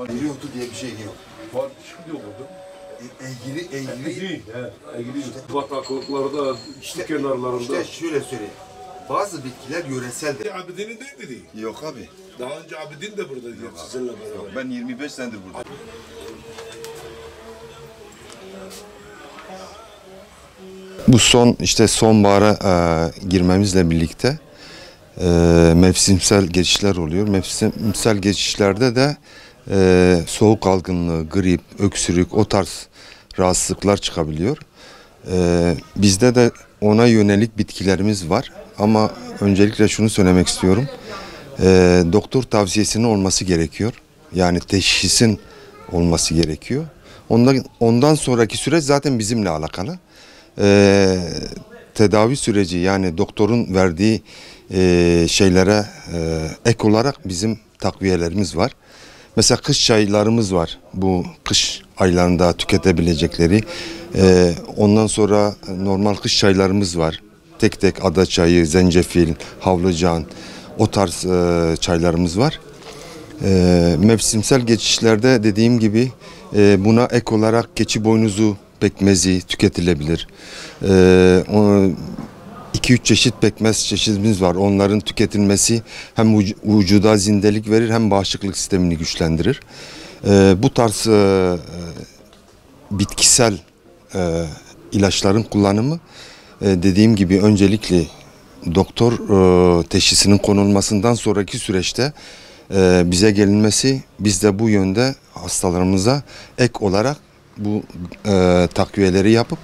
Eğri otu diye bir şey yok. Var, şimdi okudum. Eğri. Değil, he. İşte. Bataklıklarda, işte kenarlarında. İşte şöyle söyleyeyim. Bazı bitkiler yöreseldir. Abidin'in değil miydi? Yok abi. Daha önce Abidin de buradaydı sizinle beraber. Yok, ben 25 senedir buradayım. Bu sonbahara girmemizle birlikte mevsimsel geçişler oluyor. Mevsimsel geçişlerde de soğuk algınlığı, grip, öksürük o tarz rahatsızlıklar çıkabiliyor. Bizde de ona yönelik bitkilerimiz var. Ama öncelikle şunu söylemek istiyorum. Doktor tavsiyesinin olması gerekiyor. Yani teşhisin olması gerekiyor. Ondan sonraki süreç zaten bizimle alakalı. Tedavi süreci yani doktorun verdiği şeylere ek olarak bizim takviyelerimiz var. Mesela kış çaylarımız var. Bu kış aylarında tüketebilecekleri. Ondan sonra normal kış çaylarımız var. Tek tek ada çayı, zencefil, havlucan o tarz çaylarımız var. Mevsimsel geçişlerde dediğim gibi buna ek olarak keçi boynuzu pekmezi tüketilebilir. 2-3 çeşit pekmez çeşidimiz var. Onların tüketilmesi hem vücuda zindelik verir hem bağışıklık sistemini güçlendirir. Bu tarz bitkisel ilaçların kullanımı dediğim gibi öncelikle doktor teşhisinin konulmasından sonraki süreçte bize gelinmesi, biz de bu yönde hastalarımıza ek olarak bu takviyeleri yapıp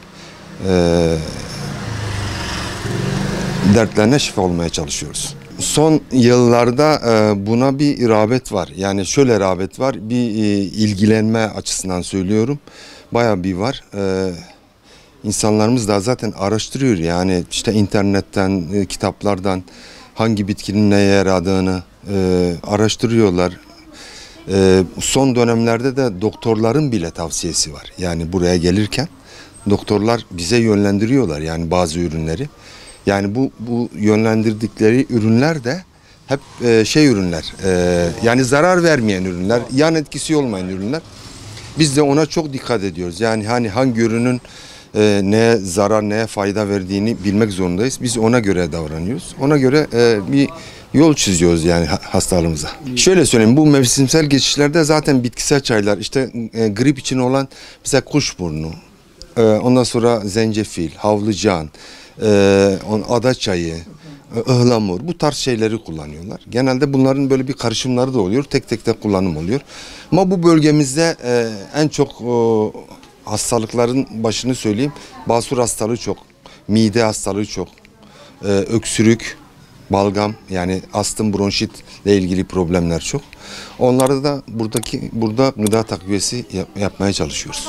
dertlerine şifa olmaya çalışıyoruz. Son yıllarda buna bir rağbet var. Yani şöyle rağbet var, bir ilgilenme açısından söylüyorum. Bayağı bir var. İnsanlarımız da zaten araştırıyor yani işte internetten, kitaplardan hangi bitkinin neye yaradığını araştırıyorlar. Son dönemlerde de doktorların bile tavsiyesi var. Yani buraya gelirken doktorlar bize yönlendiriyorlar yani bazı ürünleri. Yani bu yönlendirdikleri ürünler de hep ürünler. Yani zarar vermeyen ürünler, yan etkisi olmayan ürünler. Biz de ona çok dikkat ediyoruz. Yani hani hangi ürünün neye zarar, neye fayda verdiğini bilmek zorundayız. Biz ona göre davranıyoruz. Ona göre bir yol çiziyoruz yani hastalığımıza. Şöyle söyleyeyim, bu mevsimsel geçişlerde zaten bitkisel çaylar, işte grip için olan mesela kuşburnu, ondan sonra zencefil, havlucan, ada çayı, ıhlamur, bu tarz şeyleri kullanıyorlar. Genelde bunların böyle bir karışımları da oluyor. Tek tek de kullanım oluyor. Ama bu bölgemizde en çok hastalıkların başını söyleyeyim. Basur hastalığı çok, mide hastalığı çok, öksürük, balgam yani astım, bronşitle ilgili problemler çok. Onları da burada gıda takviyesi yapmaya çalışıyoruz.